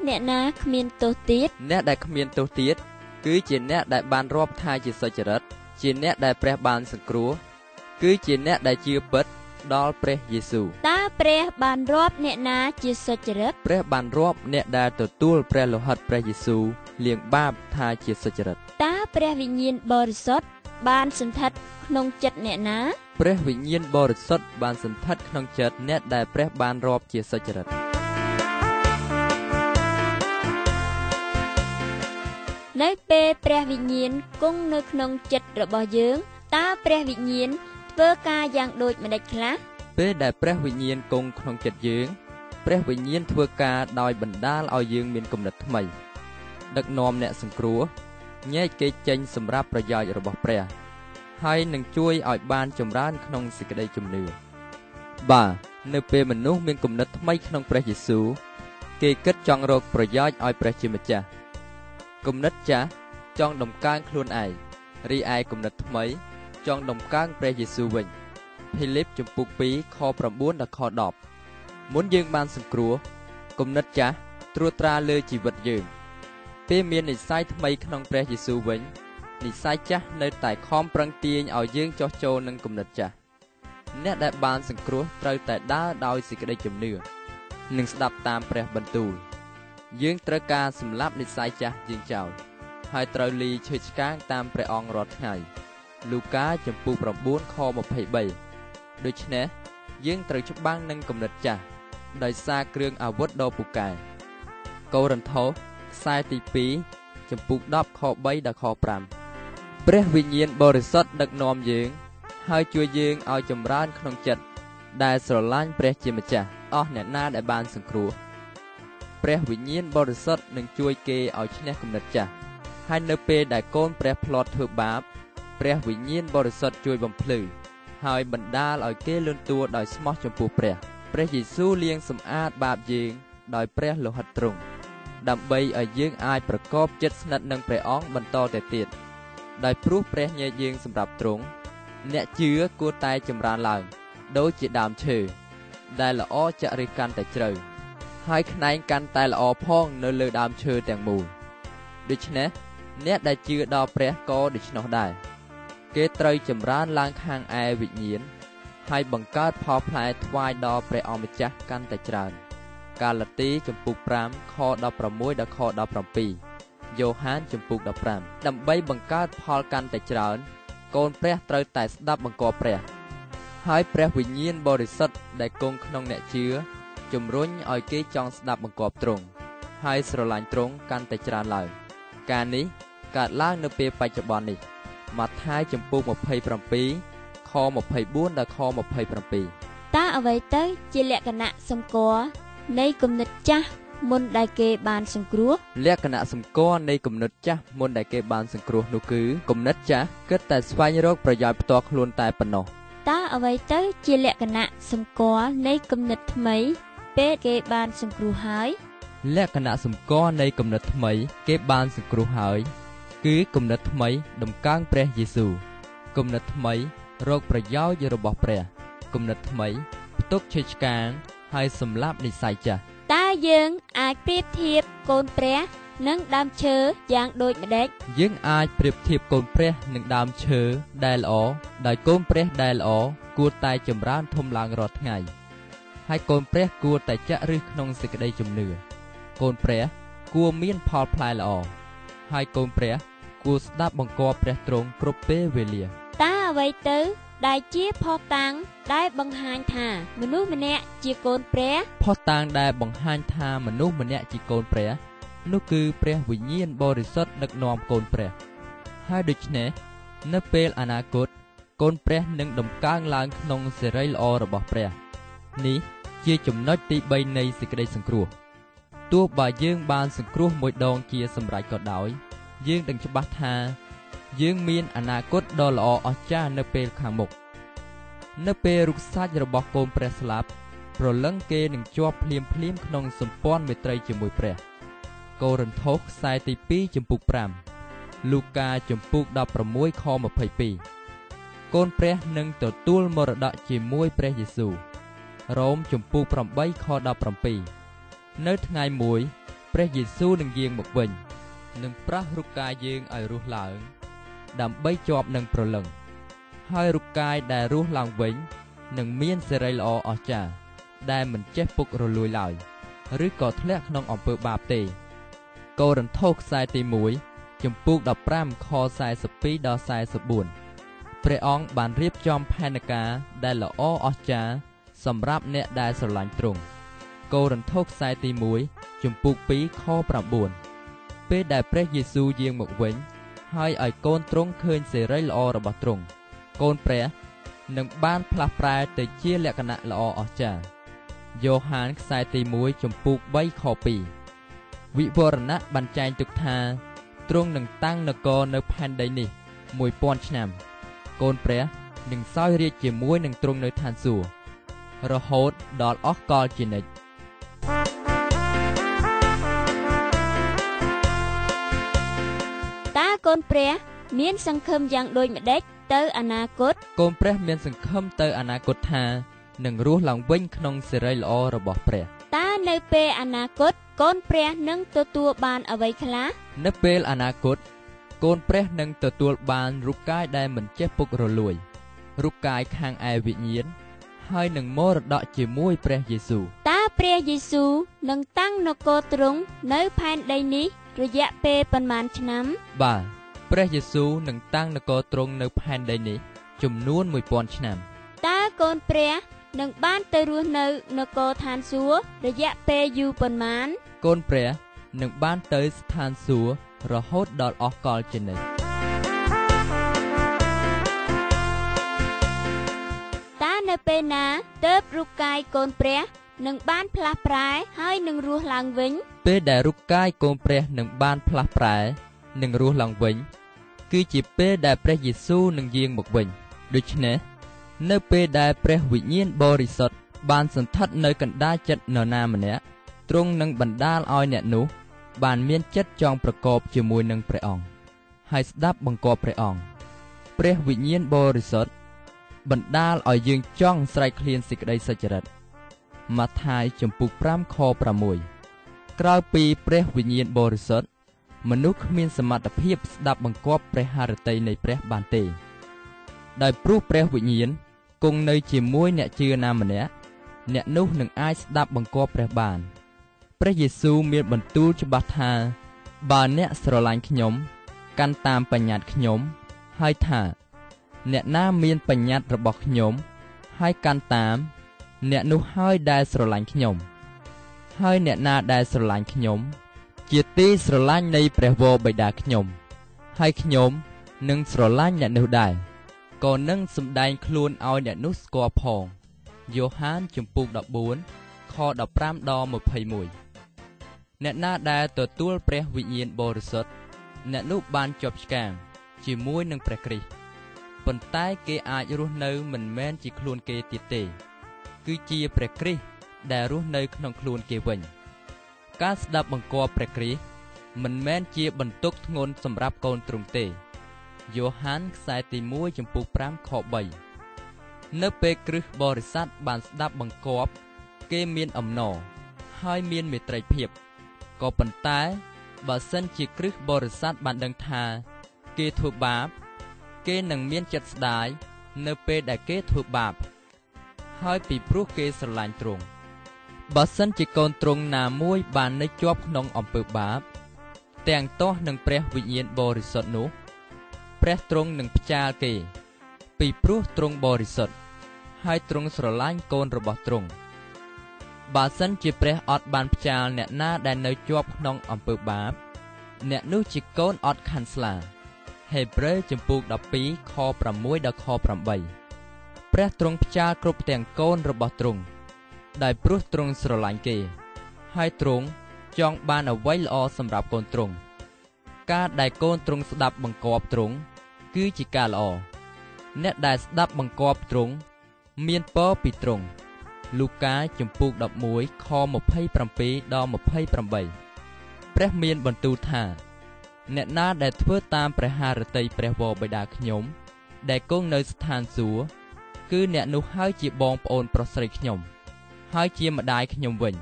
អ្នកណាគ្មានទោសទៀតអ្នកដែលគ្មានទោសទៀតគឺជាអ្នកដែលបានរាប់ថាជាសុចរិតជាអ្នកដែលព្រះបានសង្គ្រោះគឺជាអ្នកដែលជឿពិតដល់ព្រះយេស៊ូវតើព្រះបានរាប់អ្នកណាជាសុចរិតព្រះបានរាប់អ្នកដែលទទួលព្រះលោហិតព្រះយេស៊ូវលាងបាបថាជាសុចរិតតើព្រះវិញ្ញាណបរិសុទ្ធបានសន្ធិដ្ឋក្នុងចិត្តអ្នកណាព្រះវិញ្ញាណបរិសុទ្ធបានសន្ធិដ្ឋក្នុងចិត្តអ្នកដែលព្រះបានរាប់ជាសុចរិតនៅពេលព្រះវិញ្ញាណគង់នៅក្នុងចិត្តរបស់យើងតើព្រះវិញ្ញាណធ្វើការយ៉ាងដូចម្តេចខ្លះពេលដែលព្រះវិញ្ញាណគង់ក្នុងចិត្តយើងព្រះវិញ្ញាណធ្វើការដោយបណ្ដាលឲ្យយើងមានគំនិតថ្មីដឹកនាំអ្នកសង្គ្រោះញែកគេចេញសម្រាប់ប្រយោជន៍របស់ព្រះហើយនឹងជួយឲ្យបានចម្រើនក្នុងសេចក្តីជំនឿបាទនៅពេលមនុស្សមានគំនិតថ្មីក្នុងព្រះយេស៊ូវគេគិតចង់រកប្រយោជន៍ឲ្យព្រះជាម្ចាស់គំនិតចាស់ចង់ដំកើងខ្លួនឯងរីឯគំនិតថ្មីចង់ដំកើងព្រះយេស៊ូវវិញភីលីបជំពូក2ខ9ដល់ខ10មុនយើងបានសង្គ្រោះគំនិតចាស់ត្រួតត្រាលើជីវិតយើងពេលមាននិស្ស័យថ្មីក្នុងព្រះយេស៊ូវវិញនិស្ស័យចាស់នៅតែខំប្រឹងទាញឲ្យយើងចោះចូលនឹងគំនិតចាស់អ្នកដែលបានសង្គ្រោះត្រូវតែដើរដោយសេចក្តីជំនឿនិងស្ដាប់តាមព្រះបន្ទូលយើងត្រូវការសម្លាប់និស្ស័យចាស់យើងចោលហើយត្រូវលីឈើឆ្កាងតាមព្រះអង្គរាល់ថ្ងៃលូកាចំពុក9ខ23ដូច្នេះយើងត្រូវច្បាំងនឹងគំនិតចាស់ដោយសារគ្រឿងអាវុធដ៏ពូកែកូរិនថូសខ្សែទី2ចំពុក10ខ3ដល់ខ5ព្រះវិញ្ញាណបរិសុទ្ធដឹកនាំយើងហើយជួយយើងឲ្យចម្រើនក្នុងចិត្តដែលស្រឡាញ់ព្រះជាម្ចាស់អស់អ្នកណាដែលបានសង្គ្រោះព្រះវិញ្ញាណបរិសុទ្ធនឹងជួយគេឲ្យឈ្នះគំនិតចាស់ហើយនៅពេលដែលកូនព្រះភ្លាត់ធ្វើបាបព្រះវិញ្ញាណបរិសុទ្ធជួយបំភ្លឺហើយបណ្ដាលឲ្យគេលន់តួដោយស្មោះចំពោះព្រះយេស៊ូវលាងសម្អាតបាបយើងដោយព្រះលោហិតទ្រង់ដើម្បីឲ្យយើងអាចប្រកបចិត្តស្និទ្ធនឹងព្រះអង្គបន្តទៅទៀតដោយព្រោះព្រះញែកយើងសម្រាប់ទ្រង់អ្នកជឿគួរតែចម្រើនឡើងដូចជាដើមឈើដែលល្អចាក់ឫសកាន់តែជ្រៅហើយខ្នែងកាន់តែល្អផងនៅលើដើមឈើទាំងមូលដូច្នេះអ្នកដែលជឿដល់ព្រះក៏ដូច្នោះដែរគេត្រូវចម្រើនឡើងខាងឯវិញ្ញាណហើយបង្កើតផលផ្លែថ្វាយដល់ព្រះអម្ចាស់កាន់តែច្រើនកាឡាទីចំពុក5ខ16ដល់ខ17យ៉ូហានចំពុក15ដើម្បីបង្កើតផលកាន់តែច្រើនកូនព្រះត្រូវតែស្ដាប់បង្គាប់ព្រះហើយព្រះវិញ្ញាណបរិសុទ្ធដែលគង់ក្នុងអ្នកជឿជំរុញឲ្យគេចង់ស្ដាប់បង្គាប់ទ្រង់ហើយស្រឡាញ់ទ្រង់កាន់តែច្រើនឡើងការនេះកើតឡើងនៅពេលបច្ចុប្បន្ននេះម៉ាថាយចំពុក27ខ24ដល់ខ27តើអ្វីទៅជាលក្ខណៈសម្គាល់នៃគំនិតចាស់មុនដែលគេបានសង្គ្រោះលក្ខណៈសម្គាល់នៃគំនិតចាស់មុនដែលគេបានសង្គ្រោះនោះគឺគំនិតចាស់គិតតែស្វែងរកប្រយោជន៍ផ្ទាល់ខ្លួនតែប៉ុណ្ណោះតើអ្វីទៅជាលក្ខណៈសម្គាល់នៃគំនិតថ្មីពេលគេបានសង្គ្រោះហើយលក្ខណៈសម្គាល់នៃគំនិតថ្មីគេបានសង្គ្រោះហើយគឺគំនិតថ្មីដំកើងព្រះយេស៊ូវគំនិតថ្មីរកប្រយោជន៍របស់ព្រះគំនិតថ្មីផ្ទុកឈើឆ្កាងហើយសម្លាប់និស្ស័យចាស់តើយើងអាចប្រៀបធៀបកូនព្រះនិងដើមឈើយ៉ាងដូចម្តេចយើងអាចប្រៀបធៀបកូនព្រះនិងដើមឈើដែលល្អដោយកូនព្រះដែលល្អគួរតែចម្រើនធំឡើងរាល់ថ្ងៃហើយកូនព្រះគួរតែចាក់ឫសក្នុងសេចក្តីជំនឿកូនព្រះគួរមានផលផ្លែល្អហើយកូនព្រះគួរស្ដាប់បង្គាប់ព្រះទ្រង់គ្រប់ពេលវេលាតើអ្វីទៅដែលជាភស្តុតាងដែលបង្ហាញថាមនុស្សម្នាក់ជាកូនព្រះភស្តុតាងដែលបង្ហាញថាមនុស្សម្នាក់ជាកូនព្រះនោះគឺព្រះវិញ្ញាណបរិសុទ្ធដឹកនាំកូនព្រះហើយដូច្នេះនៅពេលអនាគតកូនព្រះនឹងដំកើងឡើងក្នុងសេរីល្អរបស់ព្រះនេះជាចំណុចទី3នៃសេចក្តីសង្គ្រោះទោះបើយើងបានសង្គ្រោះមួយដងជាសម្រេចក៏ដោយយើងដឹងច្បាស់ថាយើងមានអនាគតដ៏ល្អអស្ចារ្យនៅពេលខាងមុខនៅពេលរូបសាច់របស់កូនព្រះស្លាប់ព្រលឹងគេនឹងជាប់ភ្លាមក្នុងសម្ព័ន្ធមេត្រីជាមួយព្រះកូរិនថូសខ្សែទី2ចំពុក5លូកាចំពុក16ខ22កូនព្រះនឹងទទួលមរតកជាមួយព្រះយេស៊ូវរ៉ូមចំពុក8ខ17នៅថ្ងៃមួយ ព្រះយេស៊ូវនឹងយាងមកវិញនឹងប្រោះរូបកាយយើងឲ្យរស់ឡើងដើម្បីជាប់នឹងព្រលឹងហើយរូបកាយដែលរស់ឡើងវិញនឹងមានសេរីល្អអស្ចារ្យដែលមិនចេះពុករលួយឡើយឬក៏ធ្លាក់ក្នុងអំពើបាបទេកូរិនថូសខ្សែទី1ចំពុក15ខ42ដល់44ព្រះអង្គបានរៀបចំផែនការដែលល្អអស្ចារ្យសម្រាប់អ្នកដែលស្រឡាញ់ទ្រង់កូរិនថូសខ្សែទី1ចំពុក2ខ9ពេលដែលព្រះយេស៊ូវយាងមកវិញហើយឲ្យកូនទ្រង់ឃើញសេរីល្អរបស់ទ្រង់កូនព្រះនឹងបានផ្លាស់ប្រែទៅជាលក្ខណៈល្អអស្ចារ្យយ៉ូហានខ្សែទី1ចំពុក3ខ2វិវរណៈបានចែងទុកថាទ្រង់នឹងតាំងនគរនៅផែនដីនេះ1000ឆ្នាំកូនព្រះនឹងសោយរាជ្យជាមួយនឹងទ្រង់នៅឋានសួគ៌រហូតដល់អស់កលជានិច្ចតើកូនព្រះមានសង្ឃឹមយ៉ាងដូចម្ដេចទៅអនាគតកូនព្រះមានសង្ឃឹមទៅអនាគតថានឹងរស់ឡើងវិញក្នុងសេរីល្អរបស់ព្រះតើនៅពេលអនាគតកូនព្រះនឹងទទួលបានអ្វីខ្លះនៅពេលអនាគតកូនព្រះនឹងទទួលបានរូបកាយដែលមិនចេះពុករលួយរូបកាយខាងឯវិញ្ញាណហើយនឹងមរតកជាមួយព្រះយេស៊ូវតើព្រះយេស៊ូវនឹងតាំងនគរទ្រង់នៅផែនដីនេះរយៈពេលប៉ុន្មានឆ្នាំបាទព្រះយេស៊ូវនឹងតាំងនគរទ្រង់នៅផែនដីនេះចំនួន1000ឆ្នាំតើកូនព្រះនឹងបានទៅរស់នៅនគរឋានសួគ៌រយៈពេលយូរប៉ុន្មានកូនព្រះនឹងបានទៅស្ថានសួគ៌រហូតដល់អស់កលជានិច្ចតើនៅពេលណាទើបរូបកាយកូនព្រះនឹងបានផ្លាស់ប្រែហើយនឹងរស់ឡើងវិញពេលដែលរូបកាយកូនព្រះនឹងបានផ្លាស់ប្រែនឹងរស់ឡើងវិញគឺជាពេលដែលព្រះយេស៊ូវនឹងយាងមកវិញដូច្នេះនៅពេលដែលព្រះវិញ្ញាណបរិសុទ្ធបានសន្ធិដ្ឋនៅកណ្ដាលចិត្តនរណាម្នាក់ទ្រង់នឹងបណ្ដាលឲ្យអ្នកនោះបានមានចិត្តចង់ប្រកបជាមួយនឹងព្រះអង្គហើយស្ដាប់បង្គាប់ព្រះអង្គព្រះវិញ្ញាណបរិសុទ្ធបណ្ដាលឲ្យយើងចង់ស្រែកឃ្លានសេចក្តីសុចរិតម៉ាថាយចំពុក5ខ6ក្រៅពីព្រះវិញ្ញាណបរិសុទ្ធមនុស្សគ្មានសមត្ថភាពស្ដាប់បង្គាប់ព្រះハរតីនៃព្រះបានទេដោយព្រោះព្រះវិញ្ញាណគង់នៅជាមួយអ្នកជឿណាម្នាក់អ្នកនោះនឹងអាចស្ដាប់បង្គាប់ព្រះបានព្រះយេស៊ូវមានបន្ទូលច្បាស់ថាបើអ្នកស្រឡាញ់ខ្ញុំកាន់តាមបញ្ញត្តិខ្ញុំហើយថាអ្នកណាមានបញ្ញត្តិរបស់ខ្ញុំហើយកាន់តាមអ្នកនោះហើយដែលស្រឡាញ់ខ្ញុំហើយអ្នកណាដែលស្រឡាញ់ខ្ញុំជាទីស្រឡាញ់នៃព្រះវរបិតាខ្ញុំហើយខ្ញុំនឹងស្រឡាញ់អ្នកនោះដែរក៏នឹងសម្ដែងខ្លួនឲ្យអ្នកនោះស្គាល់ផងយ៉ូហានចំពុក14ខ15ដល់21អ្នកណាដែលទទួលព្រះវិញ្ញាណបរិសុទ្ធអ្នកនោះបានជាប់ឆ្កាងជាមួយនឹងព្រះគ្រីស្ទប៉ុន្តែគេអាចរស់នៅមិនមែនជាខ្លួនគេទៀតទេគឺជាព្រះគ្រីស្ទដែលរស់នៅក្នុងខ្លួនគេវិញការស្ដាប់បង្គាប់ព្រះគ្រីស្ទមិនមែនជាបន្ទុកធ្ងន់សម្រាប់កូនទ្រង់ទេយ៉ូហានខ្សែទី1ចំពុក5ខ3នៅពេលគ្រឹះបរិស័ទបានស្ដាប់បង្គាប់គេមានអំណរហើយមានមេត្រីភាពក៏ប៉ុន្តែបើសិនជាគ្រឹះបរិស័ទបានដឹងថាគេធ្វើបាបគេនឹងមានចិត្តស្ដាយនៅពេលដែលគេធ្វើបាបហើយពីព្រោះគេស្រឡាញ់ទ្រង់បើសិនជាកូនទ្រង់ណាមួយបាននៅជាប់ក្នុងអំពើបាបទាំងទាស់នឹងព្រះវិញ្ញាណបរិសុទ្ធនោះព្រះទ្រង់នឹងផ្ចាលគេពីព្រោះទ្រង់បរិសុទ្ធហើយទ្រង់ស្រឡាញ់កូនរបស់ទ្រង់បើសិនជាព្រះអត់បានផ្ចាលអ្នកណាដែលនៅជាប់ក្នុងអំពើបាបអ្នកនោះជាកូនអត់ខាន់ស្លាហេព្រើរចំពុក12ខ6ដល់ខ8ព្រះទ្រង់ផ្ចាលគ្រប់ទាំងកូនរបស់ទ្រង់ដោយព្រោះទ្រង់ស្រឡាញ់គេហើយទ្រង់ចង់បានអ្វីល្អសម្រាប់កូនទ្រង់ការដែលកូនទ្រង់ស្ដាប់បង្គាប់ទ្រង់គឺជាការល្អអ្នកដែលស្ដាប់បង្គាប់ទ្រង់មានពរពីទ្រង់លូកាចំពុក11ខ27ដល់28ព្រះមានបន្ទូលថាអ្នកណាដែលធ្វើតាមព្រះハរតីព្រះវរបិតាខ្ញុំដែលគង់នៅស្ថានសួគ៌គឺអ្នកនោះហើយជាបងប្អូនប្រុសស្រីខ្ញុំហើយជាម្ដាយខ្ញុំវិញ